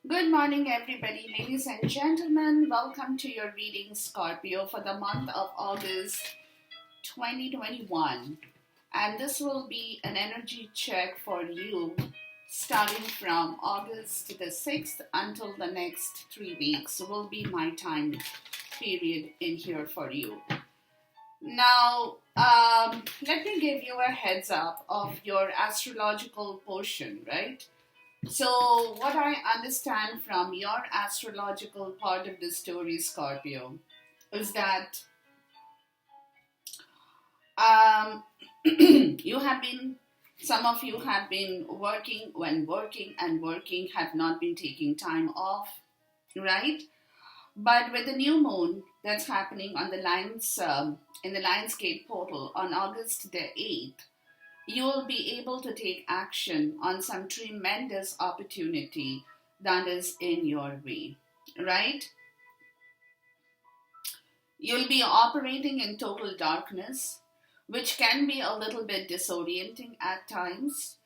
Good morning, everybody, ladies and gentlemen. Welcome to your reading, Scorpio, for the month of August 2021. And this will be an energy check for you starting from August the 6th until the next 3 weeks will be my time period in here for you. Now, let me give you a heads up of your astrological portion, right? So, what I understand from your astrological part of the story, Scorpio, is that um, some of you have been working and working, have not been taking time off, right? But with the new moon that's happening on the in the Lionsgate portal on August the 8th, you will be able to take action on some tremendous opportunity that is in your way, right? You'll be operating in total darkness, which can be a little bit disorienting at times,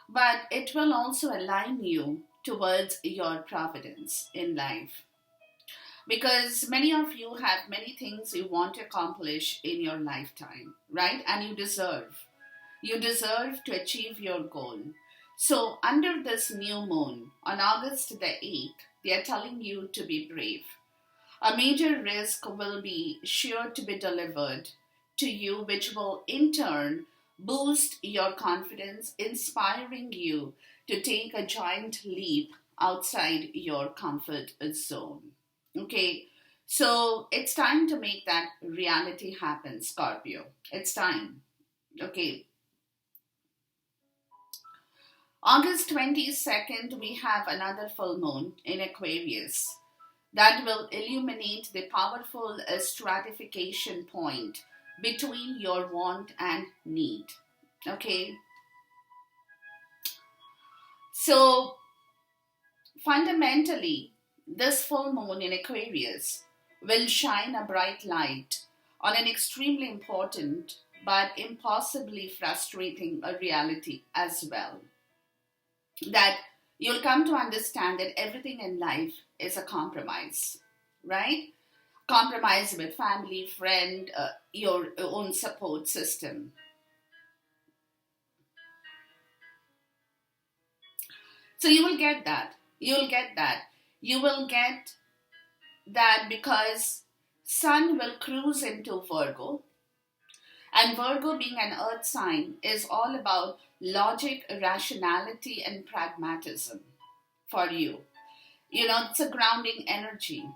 but it will also align you towards your providence in life. Because many of you have many things you want to accomplish in your lifetime, right? And you deserve. You deserve to achieve your goal. So, under this new moon on August the 8th, they are telling you to be brave. A major risk will be sure to be delivered to you, which will in turn boost your confidence, inspiring you to take a giant leap outside your comfort zone. Okay, so it's time to make that reality happen, Scorpio. It's time. Okay, August 22nd, we have another full moon in Aquarius that will illuminate the powerful stratification point between your want and need. Okay, so fundamentally, this full moon in Aquarius will shine a bright light on an extremely important but impossibly frustrating reality as well. That you'll come to understand that everything in life is a compromise, right? Compromise with family, friend, your own support system. So you will get that. You'll get that. You will get that because Sun will cruise into Virgo, and Virgo, being an earth sign, is all about logic, rationality, and pragmatism for you. You know, it's a grounding energy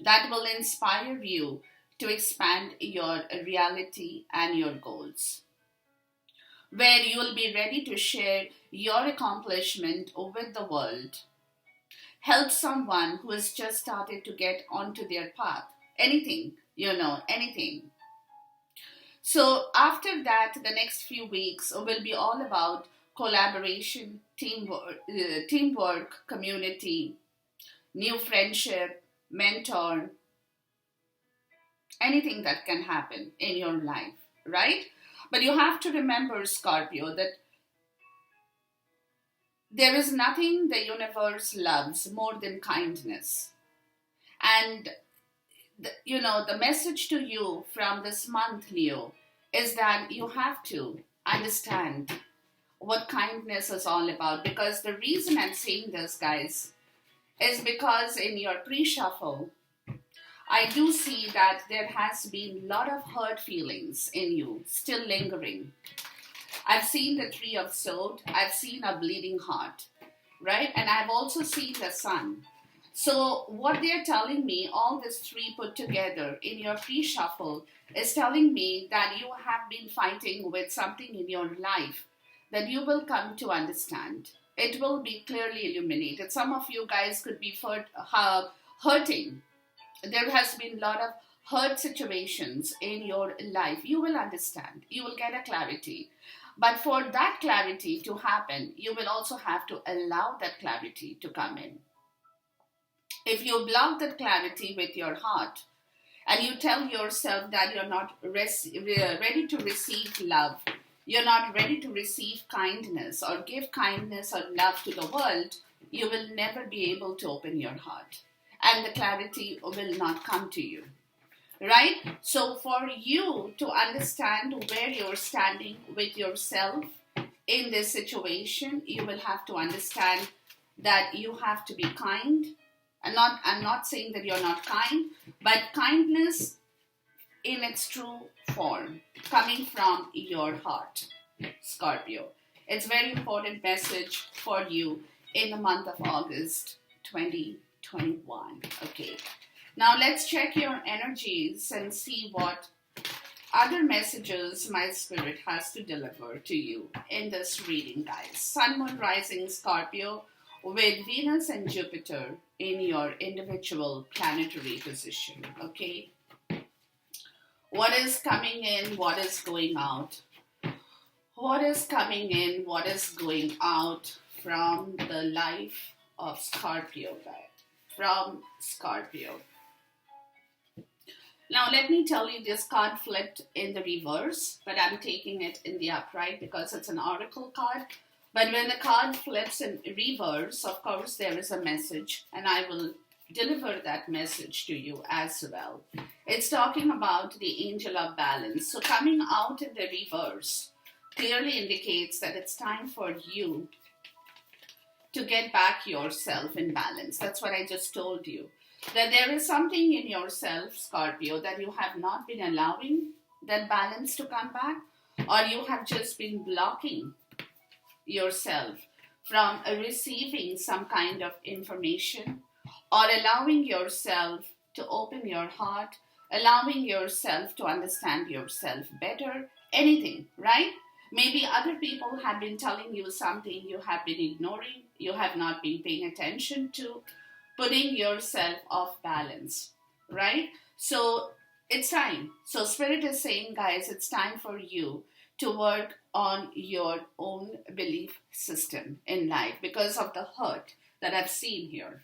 that will inspire you to expand your reality and your goals, where you will be ready to share your accomplishment with the world, help someone who has just started to get onto their path. Anything, anything. So after that, the next few weeks will be all about collaboration, teamwork, community, new friendship, mentor, anything that can happen in your life, right? But you have to remember, Scorpio, that there is nothing the universe loves more than kindness. And the message to you from this month, Leo, is that you have to understand what kindness is all about. Because the reason I'm saying this, guys, is because in your pre-shuffle, I do see that there has been a lot of hurt feelings in you still lingering. I've seen the Three of Swords, I've seen a bleeding heart, right? And I've also seen the Sun. So what they're telling me, all these three put together in your pre-shuffle, is telling me that you have been fighting with something in your life that you will come to understand. It will be clearly illuminated. Some of you guys could be hurting. There has been a lot of hurt situations in your life. You will understand. You will get a clarity. But for that clarity to happen, you will also have to allow that clarity to come in. If you block that clarity with your heart and you tell yourself that you're not ready to receive love, you're not ready to receive kindness or give kindness or love to the world, you will never be able to open your heart, and the clarity will not come to you. Right? So, for you to understand where you're standing with yourself in this situation, you will have to understand that you have to be kind. I'm not saying that you're not kind, but kindness in its true form, coming from your heart, Scorpio. It's a very important message for you in the month of August 2021. Okay. Now let's check your energies and see what other messages my spirit has to deliver to you in this reading, guys. Sun, Moon, Rising, Scorpio with Venus and Jupiter in your individual planetary position. Okay. What is coming in? What is going out? What is coming in? What is going out from the life of Scorpio, guys? From Scorpio. Now, let me tell you, this card flipped in the reverse, but I'm taking it in the upright because it's an oracle card. But when the card flips in reverse, of course, there is a message, and I will deliver that message to you as well. It's talking about the angel of balance. So coming out in the reverse clearly indicates that it's time for you to get back yourself in balance. That's what I just told you. That there is something in yourself, Scorpio, that you have not been allowing that balance to come back, or you have just been blocking yourself from receiving some kind of information, or allowing yourself to open your heart, allowing yourself to understand yourself better, anything, right? Maybe other people have been telling you something you have been ignoring, you have not been paying attention to, putting yourself off balance, right? So it's time. So Spirit is saying, guys, it's time for you to work on your own belief system in life because of the hurt that I've seen here.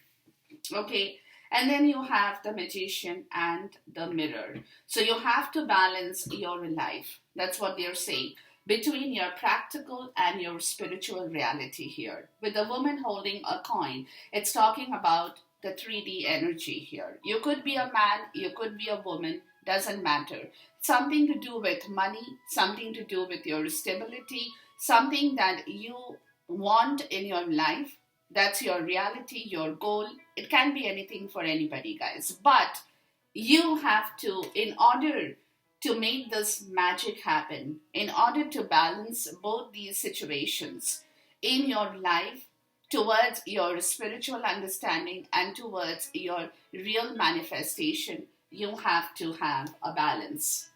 Okay. And then you have the Magician and the Mirror. So you have to balance your life. That's what they're saying. Between your practical and your spiritual reality here. With the woman holding a coin, it's talking about the 3D energy here. You could be a man, you could be a woman, doesn't matter. Something to do with money, something to do with your stability, something that you want in your life. That's your reality, your goal. It can be anything for anybody, guys. But you have to, in order to make this magic happen, in order to balance both these situations in your life towards your spiritual understanding and towards your real manifestation, you have to have a balance.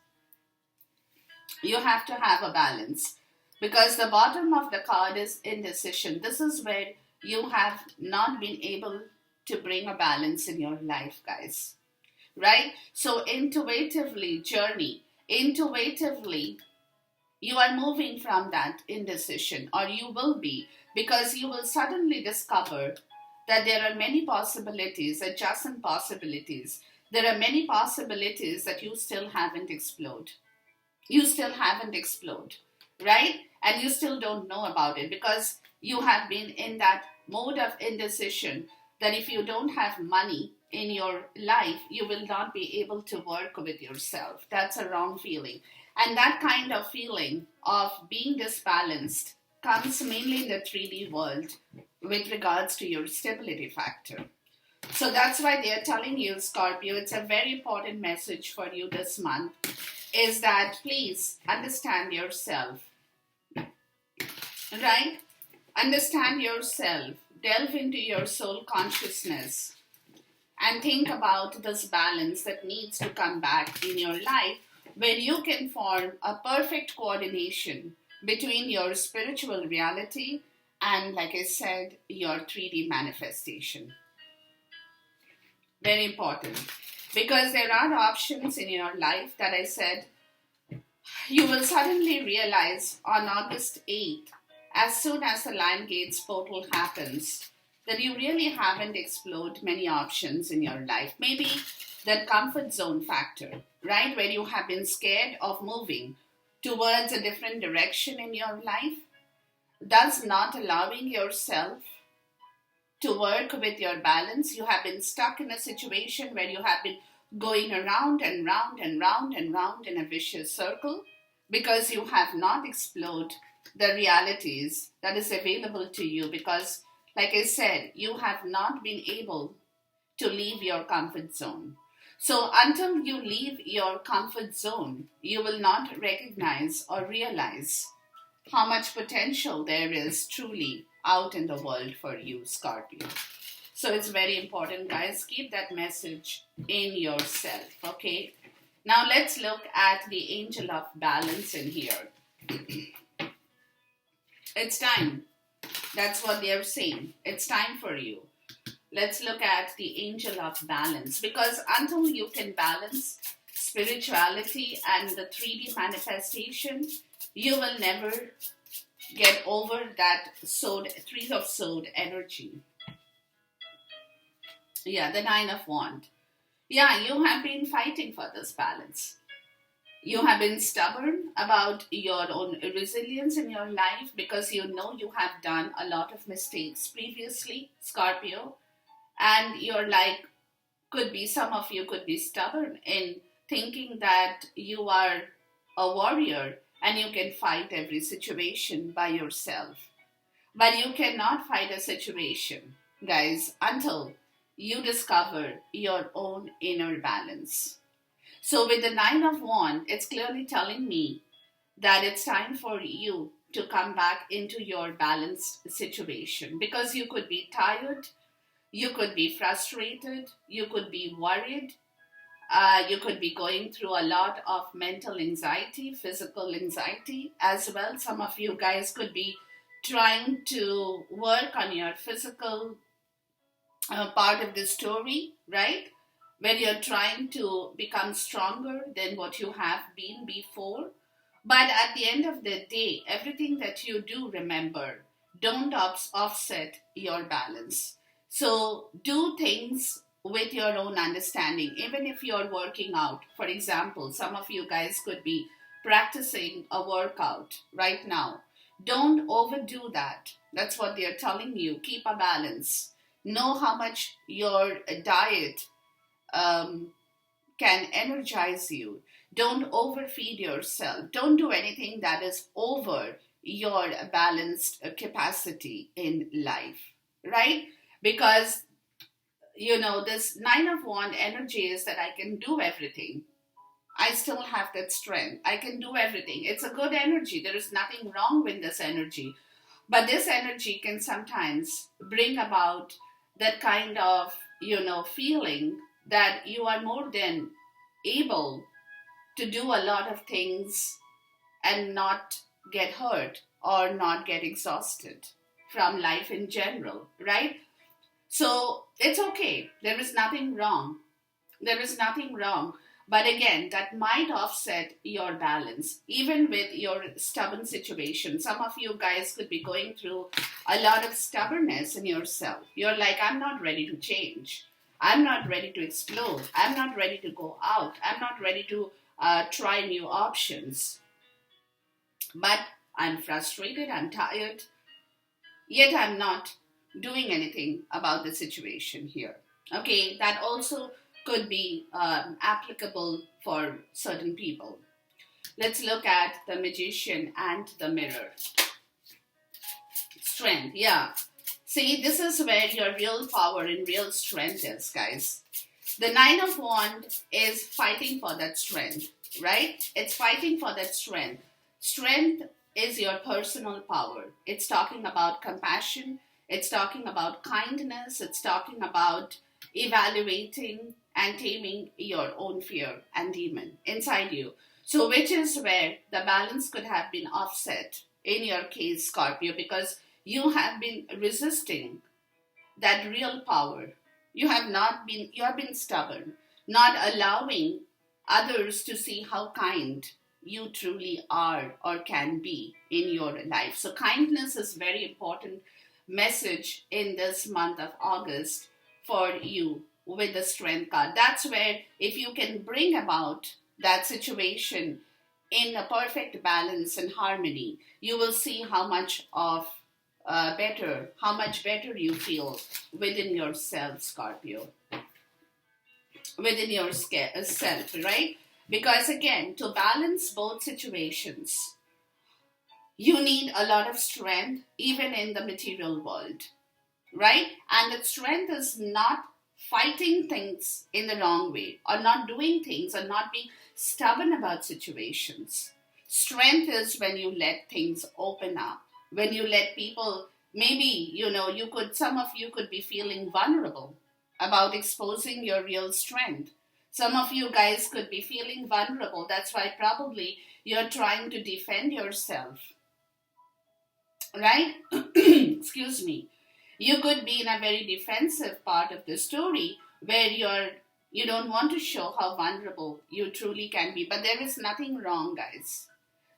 You have to have a balance because the bottom of the card is indecision. This is where you have not been able to bring a balance in your life, guys. Right? So intuitively, you are moving from that indecision, or you will be, because you will suddenly discover that there are many possibilities, adjacent possibilities. There are many possibilities that you still haven't explored. You still haven't explored, right? And you still don't know about it because you have been in that mode of indecision that if you don't have money in your life, you will not be able to work with yourself. That's a wrong feeling. And that kind of feeling of being disbalanced comes mainly in the 3D world with regards to your stability factor. So that's why they are telling you, Scorpio, it's a very important message for you this month, is that please understand yourself, right? Understand yourself, delve into your soul consciousness, and think about this balance that needs to come back in your life where you can form a perfect coordination between your spiritual reality and, like I said, your 3D manifestation. Very important. Because there are options in your life that I said you will suddenly realize on August 8th, as soon as the Lion Gates portal happens, that you really haven't explored many options in your life. Maybe that comfort zone factor, right? Where you have been scared of moving towards a different direction in your life, thus not allowing yourself to work with your balance. You have been stuck in a situation where you have been going around and round and round and round in a vicious circle because you have not explored the realities that is available to you, because like I said, you have not been able to leave your comfort zone. So until you leave your comfort zone, you will not recognize or realize how much potential there is truly out in the world for you, Scorpio. So it's very important, guys. Keep that message in yourself, okay? Now let's look at the angel of balance in here. It's time. That's what they're saying. It's time for you. Let's look at the angel of balance, because until you can balance spirituality and the 3D manifestation, you will never get over that three of sword energy. Yeah, the 9 of wand. Yeah, you have been fighting for this balance. You have been stubborn about your own resilience in your life because you know you have done a lot of mistakes previously, Scorpio. And you're like, some of you could be stubborn in thinking that you are a warrior and you can fight every situation by yourself. But you cannot fight a situation, guys, until you discover your own inner balance. So with the 9 of Wands, it's clearly telling me that it's time for you to come back into your balanced situation, because you could be tired, you could be frustrated, you could be worried, you could be going through a lot of mental anxiety, physical anxiety as well. Some of you guys could be trying to work on your physical part of the story, right? Where you're trying to become stronger than what you have been before. But at the end of the day, everything that you do, remember, don't offset your balance. So do things with your own understanding, even if you're working out. For example, some of you guys could be practicing a workout right now. Don't overdo that. That's what they're telling you. Keep a balance. Know how much your diet can energize you. Don't overfeed yourself. Don't do anything that is over your balanced capacity in life, right? Because, this 9 of Wands energy is that I can do everything. I still have that strength. I can do everything. It's a good energy. There is nothing wrong with this energy. But this energy can sometimes bring about that kind of, feeling that you are more than able to do a lot of things and not get hurt or not get exhausted from life in general, right? So it's okay. There is nothing wrong. There is nothing wrong. But again, that might offset your balance, even with your stubborn situation. Some of you guys could be going through a lot of stubbornness in yourself. You're like, I'm not ready to change. I'm not ready to explore. I'm not ready to go out. I'm not ready to try new options. But I'm frustrated, I'm tired, yet I'm not doing anything about the situation here. Okay, that also could be applicable for certain people. Let's look at the Magician and the Mirror. Strength, yeah. See, this is where your real power and real strength is, guys. The 9 of Wands is fighting for that strength, right? It's fighting for that strength. Strength is your personal power. It's talking about compassion. It's talking about kindness. It's talking about evaluating and taming your own fear and demon inside you. So which is where the balance could have been offset in your case, Scorpio, because you have been resisting that real power. You have been stubborn, not allowing others to see how kind you truly are or can be in your life. So kindness is very important message in this month of August for you with the Strength card. That's where if you can bring about that situation in a perfect balance and harmony, you will see how much of better, how much better you feel within yourself, Scorpio, within your self, right? Because again, to balance both situations, you need a lot of strength, even in the material world, right? And that strength is not fighting things in the wrong way, or not doing things, or not being stubborn about situations. Strength is when you let things open up, when you let people, maybe, some of you could be feeling vulnerable about exposing your real strength. Some of you guys could be feeling vulnerable. That's why probably you're trying to defend yourself, right? Excuse me. You could be in a very defensive part of the story where you don't want to show how vulnerable you truly can be. But there is nothing wrong, guys.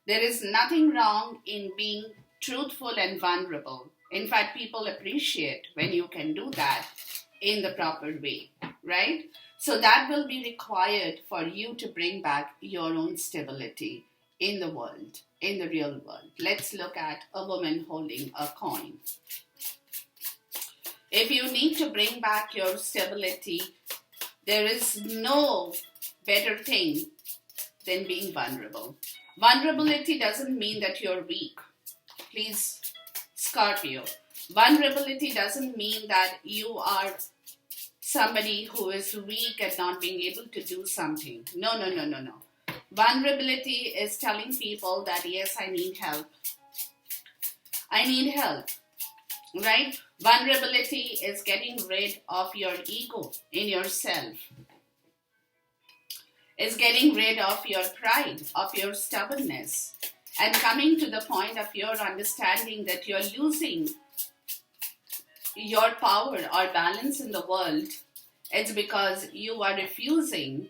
There is nothing wrong in being truthful and vulnerable. In fact, people appreciate when you can do that in the proper way, right? So that will be required for you to bring back your own stability in the world, in the real world. Let's look at a woman holding a coin. If you need to bring back your stability, there is no better thing than being vulnerable. Vulnerability doesn't mean that you're weak. Please, Scorpio. Vulnerability doesn't mean that you are somebody who is weak and not being able to do something. No. Vulnerability is telling people that, yes, I need help. I need help, right? Vulnerability is getting rid of your ego in yourself. It's getting rid of your pride, of your stubbornness, and coming to the point of your understanding that you're losing your power or balance in the world. It's because you are refusing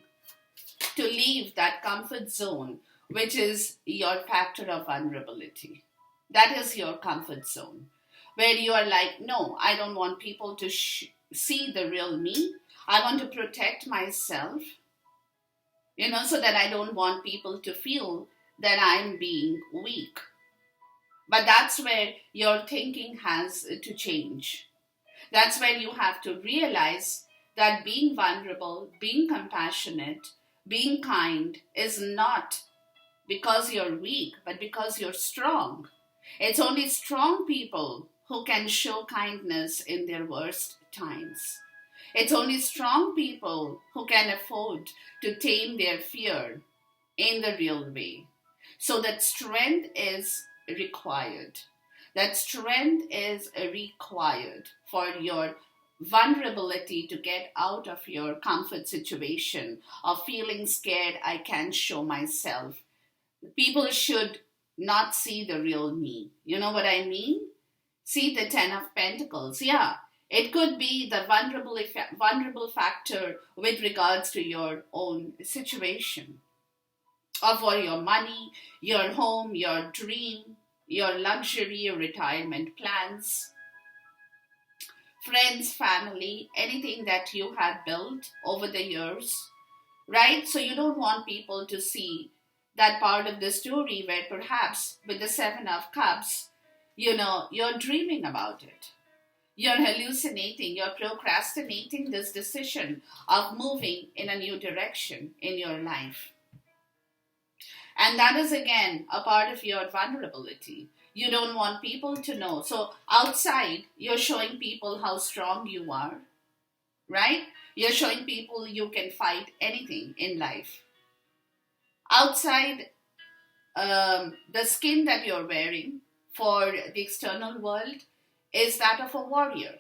to leave that comfort zone, which is your factor of vulnerability. That is your comfort zone, where you are like, no, I don't want people to see the real me. I want to protect myself, so that I don't want people to feel that I'm being weak. But that's where your thinking has to change. That's where you have to realize that being vulnerable, being compassionate, being kind is not because you're weak, but because you're strong. It's only strong people who can show kindness in their worst times. It's only strong people who can afford to tame their fear in the real way. So that strength is required. That strength is required for your vulnerability to get out of your comfort situation of feeling scared, I can't show myself. People should not see the real me. You know what I mean? See the Ten of Pentacles. Yeah, it could be the vulnerable factor with regards to your own situation, or for your money, your home, your dream, your luxury, your retirement plans, friends, family, anything that you have built over the years, right? So you don't want people to see that part of the story where perhaps with the Seven of Cups, you're dreaming about it. You're hallucinating, you're procrastinating this decision of moving in a new direction in your life. And that is again a part of your vulnerability. You don't want people to know. So outside, you're showing people how strong you are, right? You're showing people you can fight anything in life. Outside, the skin that you're wearing for the external world is that of a warrior,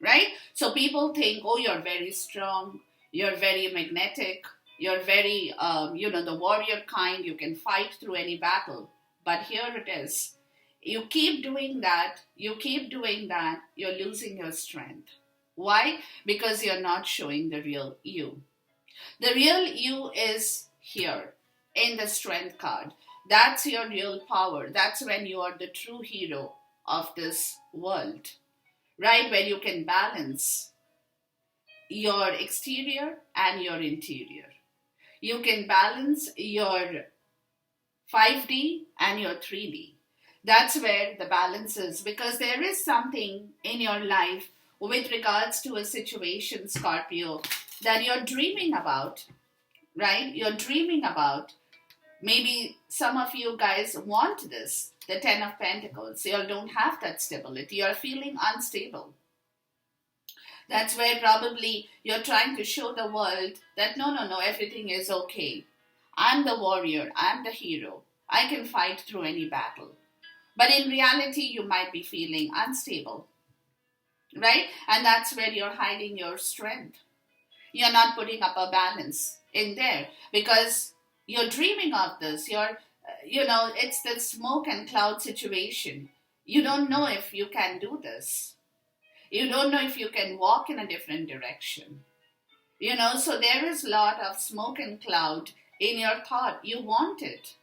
right? So people think, oh, you're very strong, you're very magnetic, you're very, the warrior kind, you can fight through any battle. But here it is. You keep doing that, you're losing your strength. Why? Because you're not showing the real you. The real you is here in the strength card. That's your real power. That's when you are the true hero of this world, right? Where you can balance your exterior and your interior. You can balance your 5D and your 3D. That's where the balance is, because there is something in your life with regards to a situation, Scorpio, that you're dreaming about, right? You're dreaming about. Maybe some of you guys want this, the Ten of Pentacles. You don't have that stability. You're feeling unstable. That's where probably you're trying to show the world that no, no, no, everything is okay. I'm the warrior. I'm the hero. I can fight through any battle. But in reality, you might be feeling unstable, right? And that's where you're hiding your strength. You're not putting up a balance in there because you're dreaming of this. It's the smoke and cloud situation. You don't know if you can do this. You don't know if you can walk in a different direction. So there is a lot of smoke and cloud in your thought. You want it.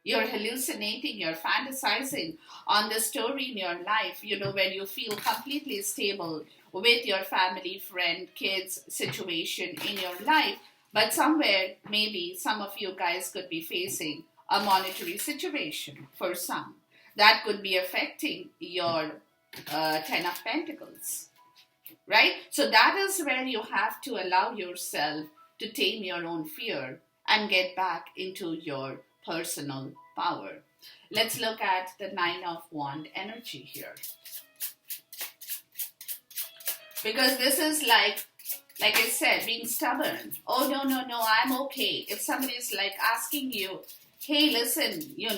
You're hallucinating, you're fantasizing on the story in your life, when you feel completely stable with your family, friend, kids situation in your life. But somewhere, maybe some of you guys could be facing a monetary situation for some. That could be affecting your Ten of Pentacles, right? So that is where you have to allow yourself to tame your own fear and get back into your personal power. Let's look at the Nine of Wands energy here. Because this is like I said, being stubborn. Oh, no, no, no, I'm okay. If somebody is like asking you, hey, listen, you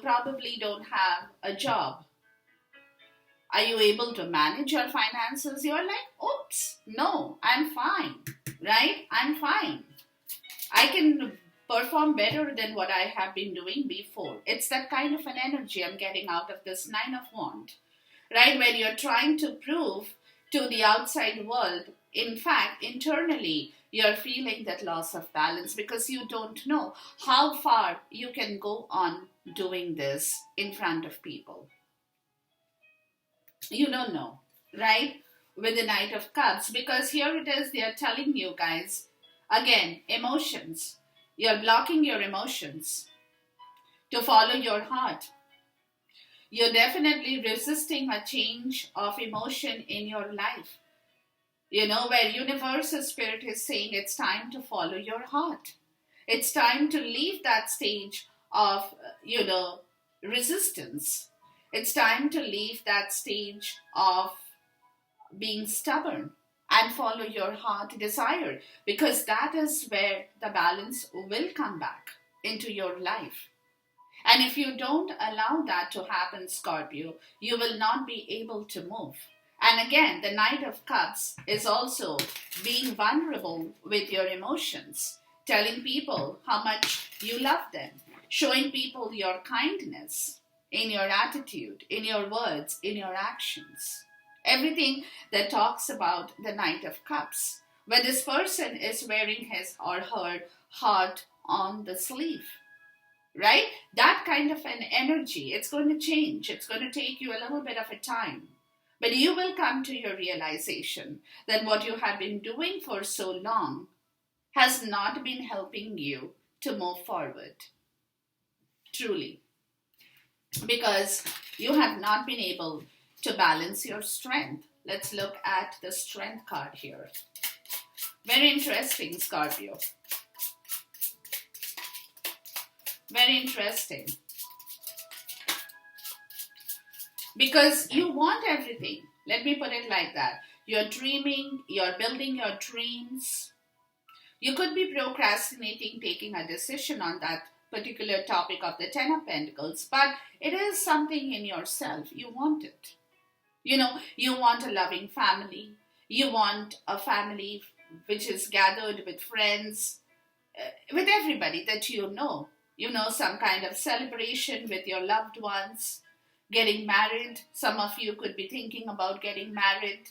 probably don't have a job. Are you able to manage your finances? You're like, oops, no, I'm fine, right? I'm fine. I can perform better than what I have been doing before. It's that kind of an energy I'm getting out of this Nine of Wands, right? Where you're trying to prove to the outside world, in fact, internally, you're feeling that loss of balance because you don't know how far you can go on doing this in front of people. You don't know, right? With the Knight of Cups, because here it is, they are telling you guys, again, emotions. You're blocking your emotions to follow your heart. You're definitely resisting a change of emotion in your life. Where universal spirit is saying it's time to follow your heart. It's time to leave that stage of, resistance. It's time to leave that stage of being stubborn and follow your heart desire, because that is where the balance will come back into your life. And if you don't allow that to happen, Scorpio, you will not be able to move. And again, the Knight of Cups is also being vulnerable with your emotions, telling people how much you love them, showing people your kindness in your attitude, in your words, in your actions. Everything that talks about the Knight of Cups, where this person is wearing his or her heart on the sleeve, right? That kind of an energy, it's going to change. It's going to take you a little bit of a time. But you will come to your realization that what you have been doing for so long has not been helping you to move forward. Truly. Because you have not been able to balance your strength. Let's look at the Strength card here. Very interesting, Scorpio. Very interesting. Because you want everything. Let me put it like that. You're dreaming, you're building your dreams. You could be procrastinating taking a decision on that particular topic of the Ten of Pentacles, but it is something in yourself. You want it. You want a loving family. You want a family which is gathered with friends, with everybody that you know. Some kind of celebration with your loved ones. Getting married. Some of you could be thinking about getting married,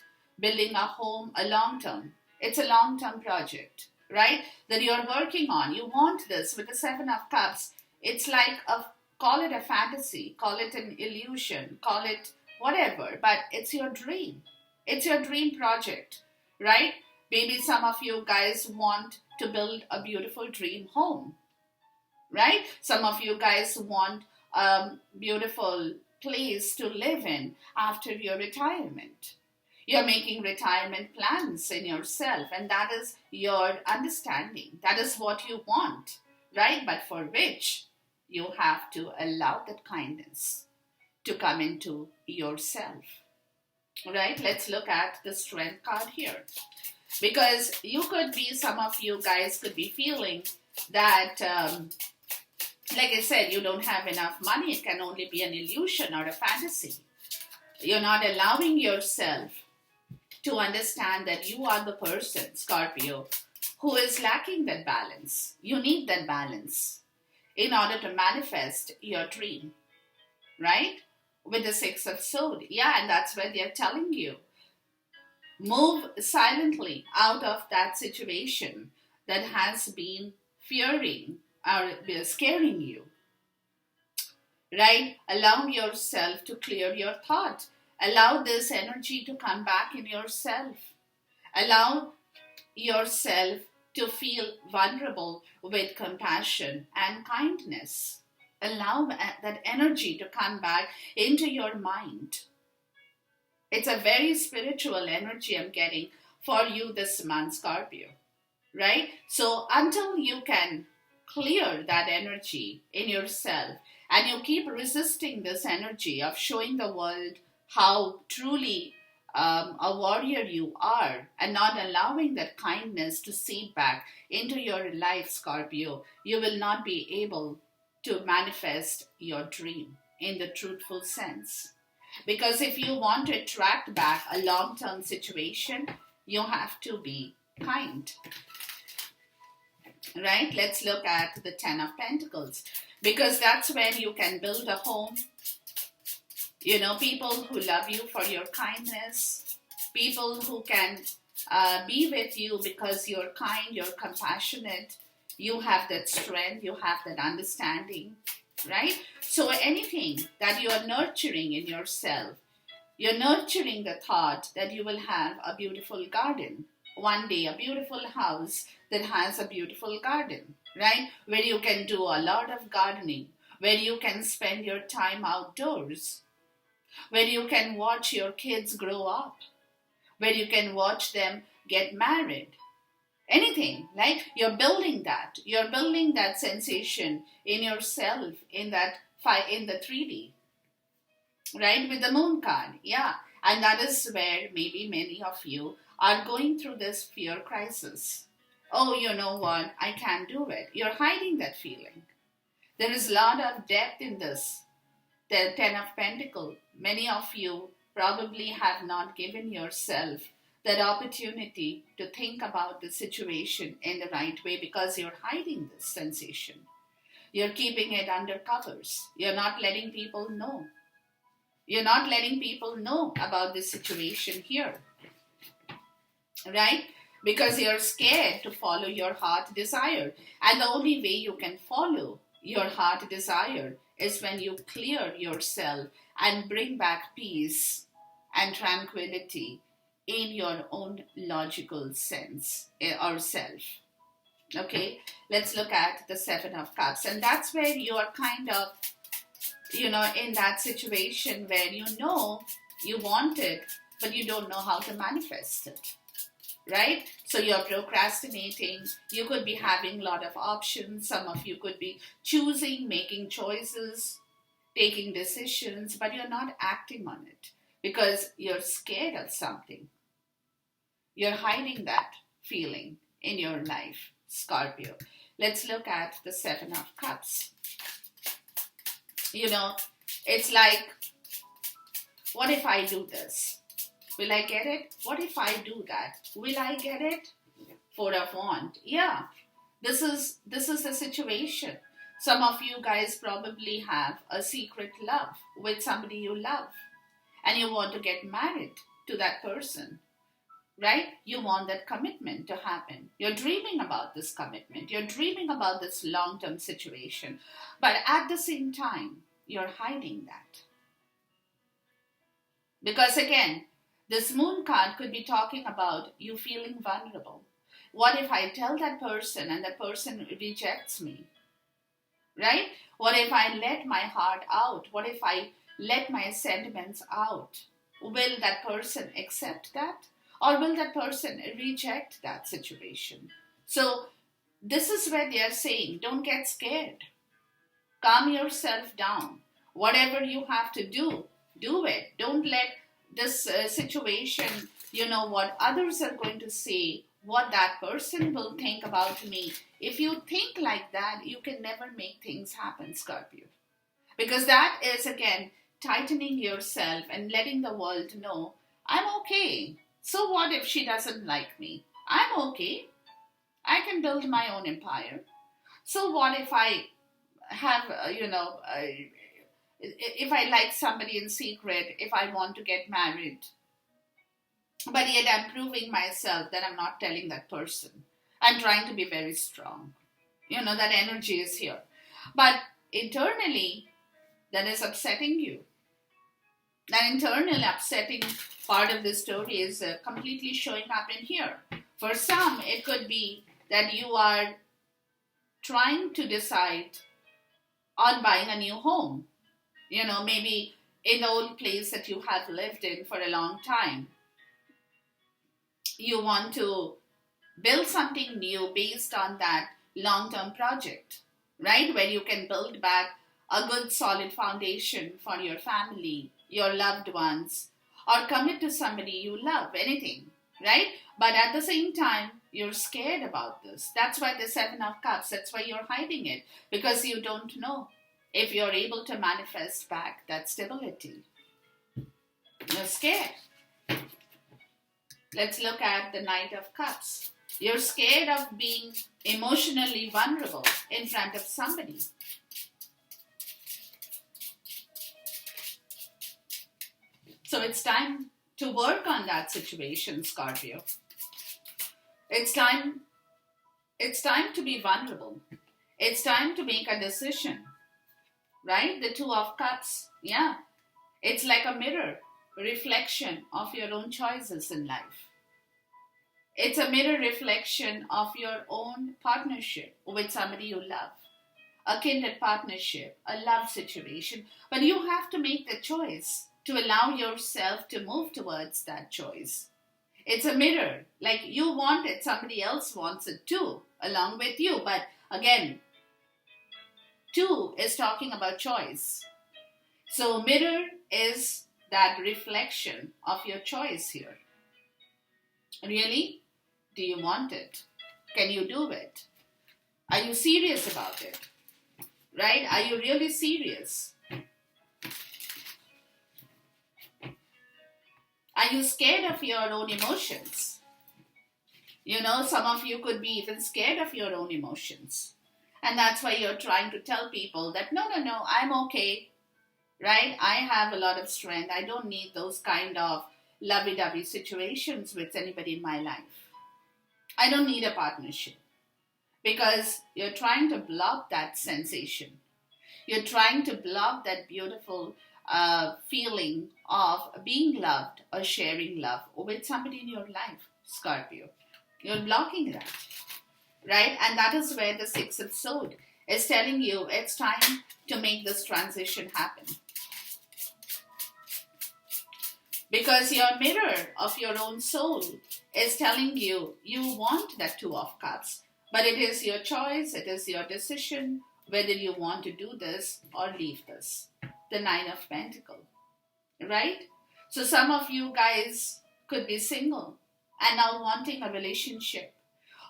building a home, a long term. It's a long term project, right? That you're working on. You want this with the Seven of Cups. It's like call it a fantasy, call it an illusion, call it whatever, but it's your dream. It's your dream project, right? Maybe some of you guys want to build a beautiful dream home, right? Some of you guys want a beautiful place to live in after your retirement. You're making retirement plans in yourself, and that is your understanding. That is what you want, right? But for which you have to allow that kindness to come into yourself, right? Let's look at the strength card here. Because you could be, some of you guys could be feeling that, like I said, you don't have enough money. It can only be an illusion or a fantasy. You're not allowing yourself to understand that you are the person, Scorpio, who is lacking that balance. You need that balance in order to manifest your dream, right? With the Six of Swords. Yeah, and that's where they're telling you. Move silently out of that situation that has been fearing or scaring you, right? Allow yourself to clear your thought. Allow this energy to come back in yourself. Allow yourself to feel vulnerable with compassion and kindness. Allow that energy to come back into your mind. It's a very spiritual energy I'm getting for you this month, Scorpio, right? So until you can clear that energy in yourself and you keep resisting this energy of showing the world how truly a warrior you are and not allowing that kindness to seep back into your life, Scorpio, you will not be able to manifest your dream in the truthful sense. Because if you want to attract back a long-term situation, you have to be kind. Right? Let's look at the Ten of Pentacles. Because that's when you can build a home. You know, people who love you for your kindness. People who can be with you because you're kind, you're compassionate. You have that strength, you have that understanding. Right? So anything that you are nurturing in yourself, you're nurturing the thought that you will have a beautiful garden. One day, a beautiful house that has a beautiful garden, right? Where you can do a lot of gardening, where you can spend your time outdoors, where you can watch your kids grow up, where you can watch them get married. Anything, like you're building that sensation in yourself in the 3D, right? With the moon card, yeah. And that is where maybe many of you are going through this fear crisis. Oh, you know what? I can't do it. You're hiding that feeling. There is a lot of depth in this. The Ten of Pentacles. Many of you probably have not given yourself that opportunity to think about the situation in the right way because you're hiding this sensation. You're keeping it under covers. You're not letting people know. You're not letting people know about this situation here. Right? Because you're scared to follow your heart desire. And the only way you can follow your heart desire is when you clear yourself and bring back peace and tranquility in your own logical sense or self. Okay, let's look at the Seven of Cups. And that's where you are kind of, in that situation where you want it, but you don't know how to manifest it. Right? So you're procrastinating. You could be having a lot of options. Some of you could be choosing, making choices, taking decisions, but you're not acting on it because you're scared of something. You're hiding that feeling in your life, Scorpio. Let's look at the Seven of Cups. It's like, what if I do this? Will I get it? What if I do that? Will I get it? Four of Wands. Yeah, this is the situation. Some of you guys probably have a secret love with somebody you love, and you want to get married to that person, right? You want that commitment to happen. You're dreaming about this commitment. You're dreaming about this long-term situation, but at the same time, you're hiding that. Because again, this moon card could be talking about you feeling vulnerable. What if I tell that person and that person rejects me? Right? What if I let my heart out? What if I let my sentiments out. Will that person accept that? Or will that person reject that situation? So, this is where they are saying, don't get scared. Calm yourself down. Whatever you have to do, do it. Don't let this situation, what others are going to say, what that person will think about me. If you think like that, you can never make things happen, Scorpio. Because that is, again, tightening yourself and letting the world know, I'm okay. So what if she doesn't like me? I'm okay. I can build my own empire. So what if I have, if I like somebody in secret, if I want to get married, but yet I'm proving myself that I'm not telling that person. I'm trying to be very strong. That energy is here. But internally, that is upsetting you. That internal upsetting part of the story is completely showing up in here. For some, it could be that you are trying to decide on buying a new home. Maybe in the old place that you have lived in for a long time. You want to build something new based on that long-term project, right? Where you can build back a good solid foundation for your family, your loved ones, or commit to somebody you love, anything, right? But at the same time, you're scared about this. That's why the Seven of Cups, that's why you're hiding it, because you don't know if you're able to manifest back that stability. You're scared. Let's look at the Knight of Cups. You're scared of being emotionally vulnerable in front of somebody. So it's time to work on that situation, Scorpio. It's time to be vulnerable. It's time to make a decision, right? The Two of Cups, yeah. It's like a mirror, reflection of your own choices in life. It's a mirror reflection of your own partnership with somebody you love, a kindred partnership, a love situation. But you have to make the choice to allow yourself to move towards that choice. It's a mirror. Like you want it, somebody else wants it too, along with you. But again, two is talking about choice. So mirror is that reflection of your choice here. Really? Do you want it? Can you do it? Are you serious about it? Right? Are you really serious? Are you scared of your own emotions? Some of you could be even scared of your own emotions. And that's why you're trying to tell people that, no, I'm okay. Right? I have a lot of strength. I don't need those kind of lovey-dovey situations with anybody in my life. I don't need a partnership. Because you're trying to block that sensation. You're trying to block that beautiful feeling of being loved or sharing love with somebody in your life, Scorpio. You're blocking that, right? And that is where the Six of Swords is telling you it's time to make this transition happen. Because your mirror of your own soul is telling you you want that Two of Cups. But it is your choice, it is your decision whether you want to do this or leave this. The Nine of Pentacles, right? So some of you guys could be single and now wanting a relationship.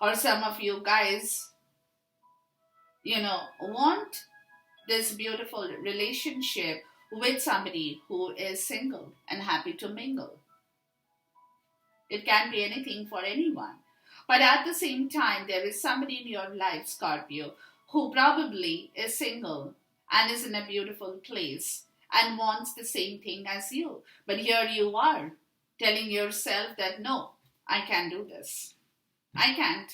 Or some of you guys, want this beautiful relationship with somebody who is single and happy to mingle. It can be anything for anyone. But at the same time, there is somebody in your life, Scorpio, who probably is single and is in a beautiful place and wants the same thing as you. But here you are telling yourself that, no, I can't do this. I can't.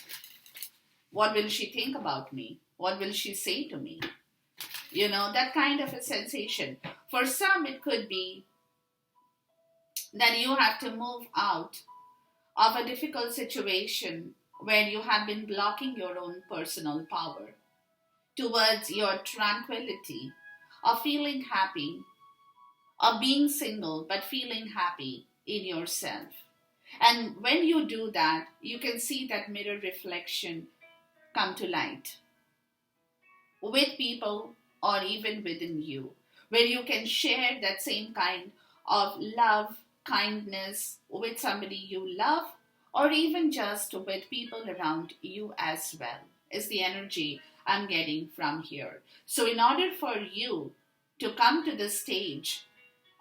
What will she think about me? What will she say to me? That kind of a sensation. For some, it could be that you have to move out of a difficult situation where you have been blocking your own personal power towards your tranquility of feeling happy of being single but feeling happy in yourself. And when you do that, you can see that mirror reflection come to light with people or even within you, where you can share that same kind of love, kindness with somebody you love, or even just with people around you as well, is the energy I'm getting from here. So, in order for you to come to the stage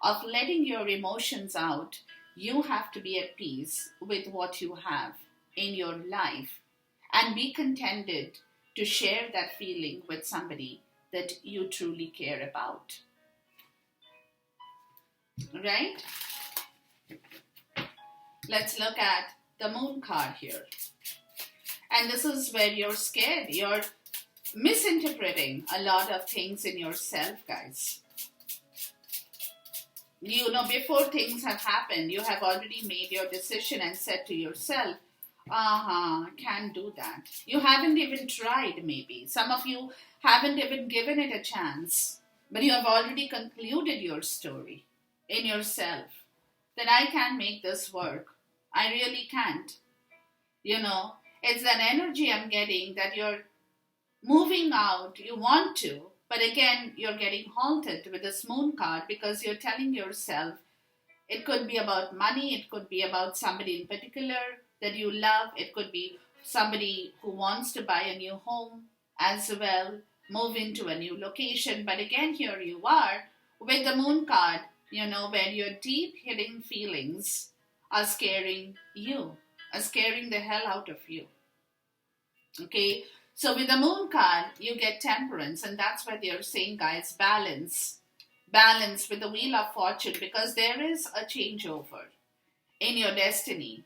of letting your emotions out, you have to be at peace with what you have in your life and be contented to share that feeling with somebody that you truly care about. Right? Let's look at the moon card here. And this is where you're scared. You're misinterpreting a lot of things in yourself, guys. You know, before things have happened, you have already made your decision and said to yourself, can't do that. You haven't even tried, maybe. Some of you haven't even given it a chance, but you have already concluded your story in yourself that I can't make this work. I really can't. You know, it's an energy I'm getting that you're moving out, you want to, but again, you're getting halted with this moon card because you're telling yourself it could be about money, it could be about somebody in particular that you love, it could be somebody who wants to buy a new home as well, move into a new location. But again, here you are with the moon card, you know, where your deep hidden feelings are scaring you, are scaring the hell out of you. Okay, so with the moon card, you get temperance, and that's why they're saying, guys, balance. Balance with the wheel of fortune, because there is a changeover in your destiny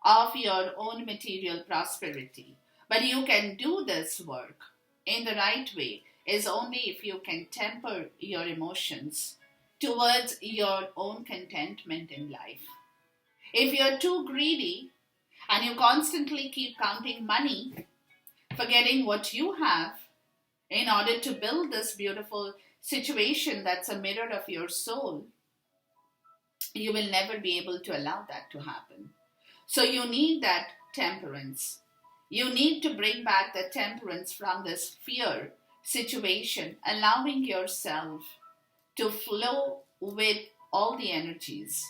of your own material prosperity. But you can do this work in the right way is only if you can temper your emotions towards your own contentment in life. If you're too greedy and you constantly keep counting money, forgetting what you have in order to build this beautiful situation that's a mirror of your soul, you will never be able to allow that to happen. So you need that temperance. You need to bring back the temperance from this fear situation, allowing yourself to flow with all the energies,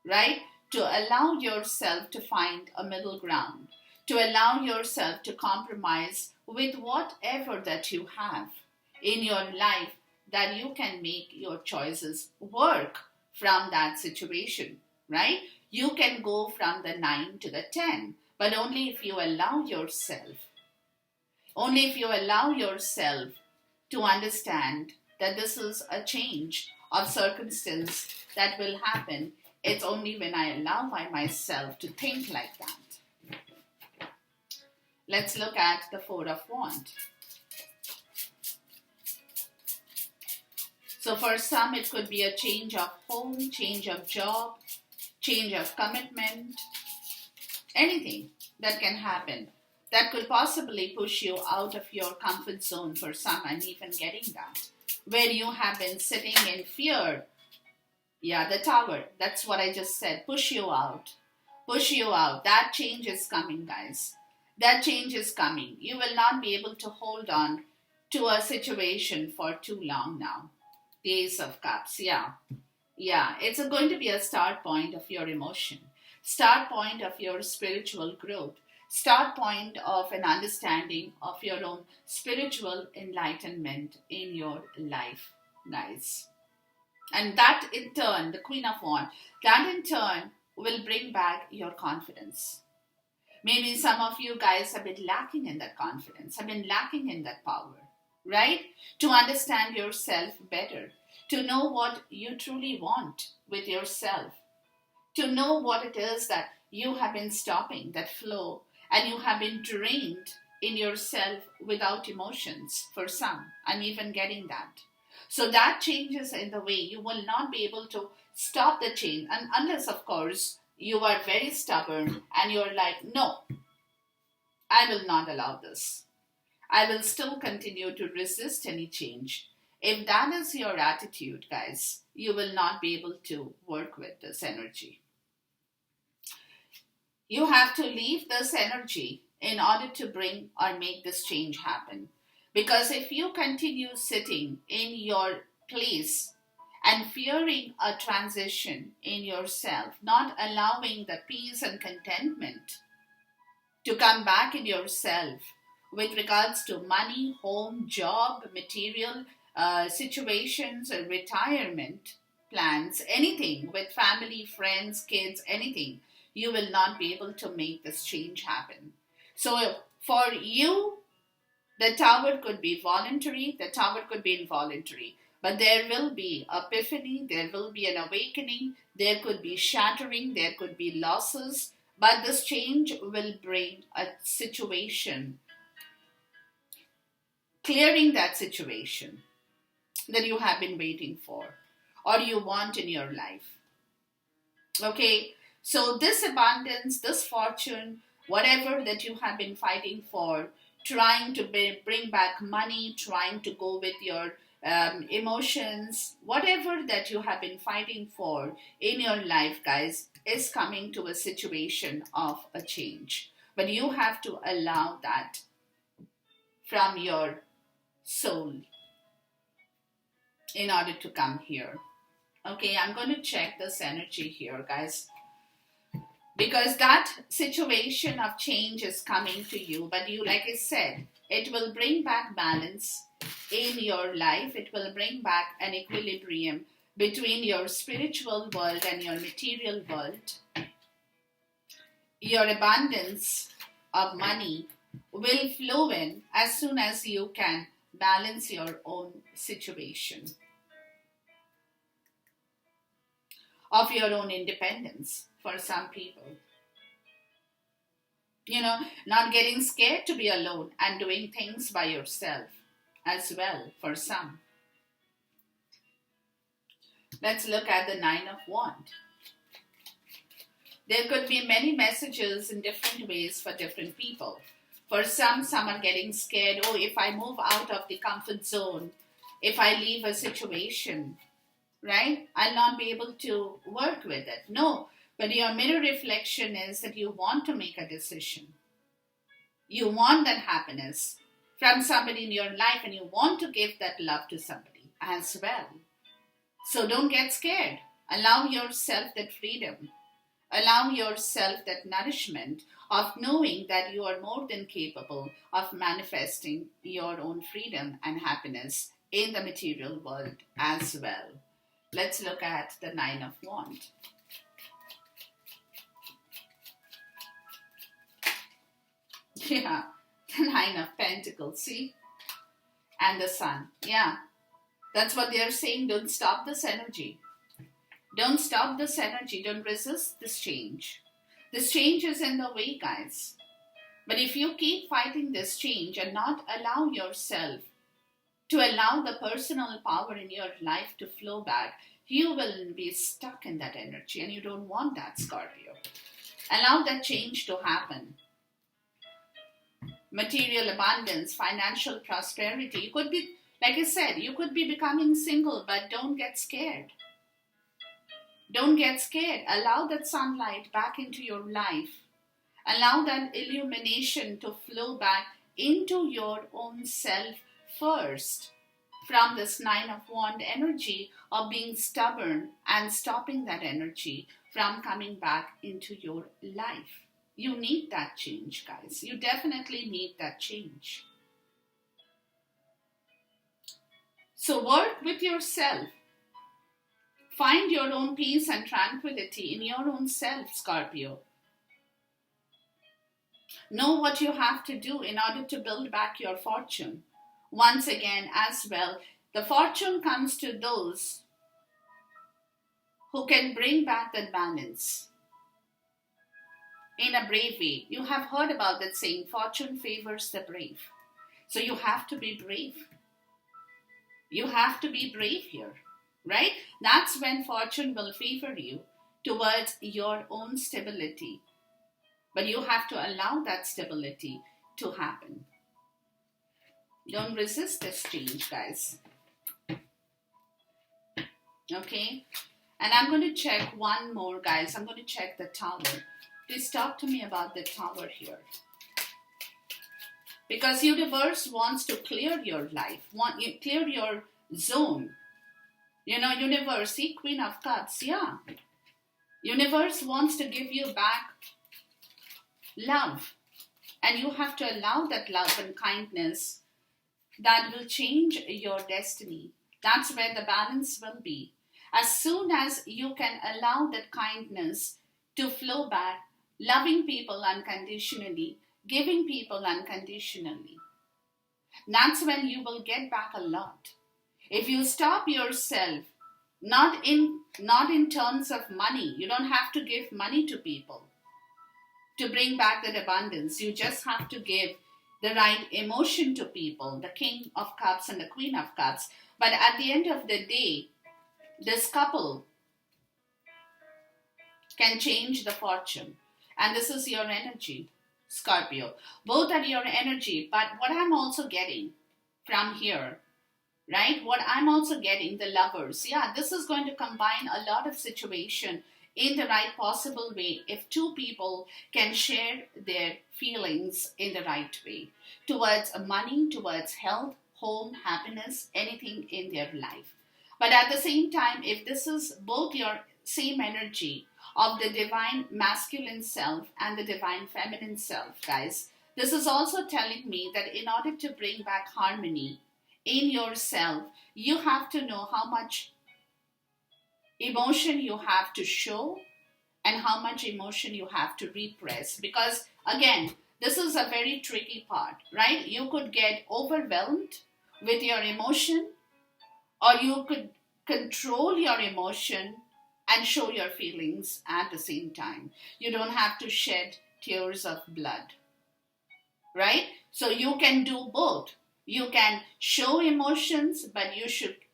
right? To allow yourself to find a middle ground, to allow yourself to compromise with whatever that you have in your life, that you can make your choices work from that situation, right? You can go from the 9 to the 10, but only if you allow yourself, to understand that this is a change of circumstance that will happen. It's only when I allow myself to think like that. Let's look at the Four of Wands. So for some, it could be a change of home, change of job, change of commitment, anything that can happen that could possibly push you out of your comfort zone for some. I'm even getting that. Where you have been sitting in fear. Yeah, the Tower. That's what I just said. Push you out. Push you out. That change is coming, guys. That change is coming. You will not be able to hold on to a situation for too long now. The Ace of Cups. Yeah. Yeah, it's going to be a start point of your emotion. Start point of your spiritual growth. Start point of an understanding of your own spiritual enlightenment in your life, guys. And that in turn, the Queen of Wands, that in turn will bring back your confidence. Maybe some of you guys have been lacking in that confidence, have been lacking in that power, right? To understand yourself better, to know what you truly want with yourself, to know what it is that you have been stopping, that flow, and you have been drained in yourself without emotions for some. I'm even getting that. So that changes in the way you will not be able to stop the change, and unless, of course, you are very stubborn and you're like, no, I will not allow this. I will still continue to resist any change If that is your attitude, guys, you will not be able to work with this energy. You have to leave this energy in order to bring or make this change happen. Because if you continue sitting in your place and fearing a transition in yourself, not allowing the peace and contentment to come back in yourself with regards to money, home, job, material situations, retirement plans, anything with family, friends, kids, anything, you will not be able to make this change happen. So for you, the tower could be voluntary, the tower could be involuntary, but there will be epiphany, there will be an awakening, there could be shattering, there could be losses, but this change will bring a situation, clearing that situation that you have been waiting for or you want in your life. Okay, so this abundance, this fortune, whatever that you have been fighting for, trying to bring back money, trying to go with your emotions, whatever that you have been fighting for in your life, guys, is coming to a situation of a change. But you have to allow that from your soul in order to come here. Okay, I'm going to check this energy here, guys, because that situation of change is coming to you. But you, like I said, it will bring back balance in your life. It will bring back an equilibrium between your spiritual world and your material world. Your abundance of money will flow in as soon as you can balance your own situation of your own independence for some people. You know, not getting scared to be alone and doing things by yourself as well for some. Let's look at the Nine of Wands. There could be many messages in different ways for different people. For some are getting scared. Oh, if I move out of the comfort zone, if I leave a situation, right, I'll not be able to work with it. No, but your mirror reflection is that you want to make a decision. You want that happiness from somebody in your life and you want to give that love to somebody as well. So don't get scared. Allow yourself that freedom. Allow yourself that nourishment of knowing that you are more than capable of manifesting your own freedom and happiness in the material world as well. Let's look at the Nine of Wands. Yeah, the Nine of Pentacles, see? And the Sun. Yeah, that's what they're saying. Don't stop this energy. Don't stop this energy. Don't resist this change. This change is in the way, guys. But if you keep fighting this change and not allow yourself to allow the personal power in your life to flow back, you will be stuck in that energy and you don't want that, Scorpio. Allow that change to happen. Material abundance, financial prosperity. You could be, like I said, you could be becoming single, but don't get scared. Don't get scared. Allow that sunlight back into your life. Allow that illumination to flow back into your own self first. From this Nine of Wands energy of being stubborn and stopping that energy from coming back into your life. You need that change, guys. You definitely need that change. So work with yourself. Find your own peace and tranquility in your own self, Scorpio. Know what you have to do in order to build back your fortune. Once again, as well, the fortune comes to those who can bring back that balance in a brave way. You have heard about that saying, fortune favors the brave. So you have to be brave. You have to be brave here. Right? That's when fortune will favor you towards your own stability. But you have to allow that stability to happen. Don't resist this change, guys. Okay? And I'm going to check one more, guys. I'm going to check the tower. Please talk to me about the tower here. Because universe wants to clear your life, clear your zone. You know, universe, see, Queen of Cups, yeah. Universe wants to give you back love. And you have to allow that love and kindness that will change your destiny. That's where the balance will be. As soon as you can allow that kindness to flow back, loving people unconditionally, giving people unconditionally, that's when you will get back a lot. If you stop yourself, not in terms of money, you don't have to give money to people to bring back that abundance. You just have to give the right emotion to people, the King of Cups and the Queen of Cups. But at the end of the day, this couple can change the fortune. And this is your energy, Scorpio. Both are your energy. But what I'm also getting from here, right? What I'm also getting, the lovers. Yeah, this is going to combine a lot of situation in the right possible way if two people can share their feelings in the right way towards money, towards health, home, happiness, anything in their life. But at the same time, if this is both your same energy of the divine masculine self and the divine feminine self, guys, this is also telling me that in order to bring back harmony in yourself, you have to know how much emotion you have to show and how much emotion you have to repress. Because again, this is a very tricky part, right? You could get overwhelmed with your emotion, or you could control your emotion and show your feelings at the same time. You don't have to shed tears of blood, right? So you can do both. You can show emotions, but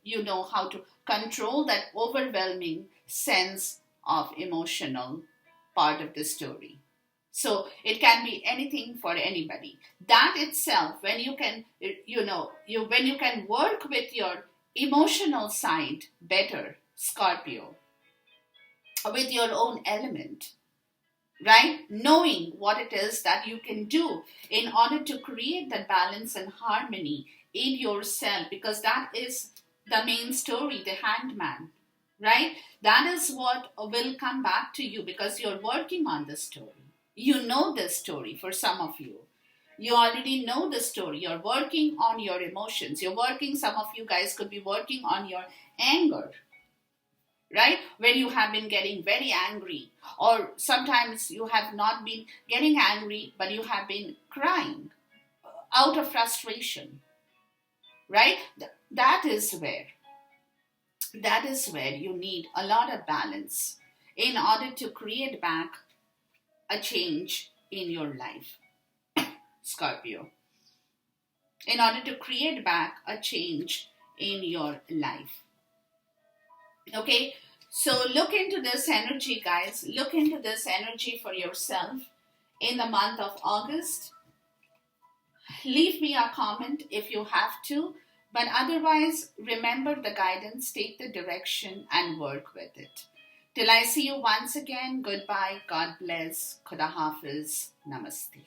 you know how to control that overwhelming sense of emotional part of the story. So it can be anything for anybody. That itself, when you can, when you can work with your emotional side better, Scorpio, with your own element, right? Knowing what it is that you can do in order to create that balance and harmony in yourself, because that is the main story, the hangman, right? That is what will come back to you because you're working on the story. You know this story for some of you. You already know the story. You're working on your emotions. Some of you guys could be working on your anger, right? When you have been getting very angry, or sometimes you have not been getting angry, but you have been crying out of frustration, right? That is where you need a lot of balance in order to create back a change in your life, Scorpio. In order to create back a change in your life. Okay, so look into this energy, guys. Look into this energy for yourself in the month of August. Leave me a comment if you have to, but otherwise, remember the guidance, take the direction, and work with it. Till I see you once again, goodbye, God bless, Khuda Hafiz, Namaste.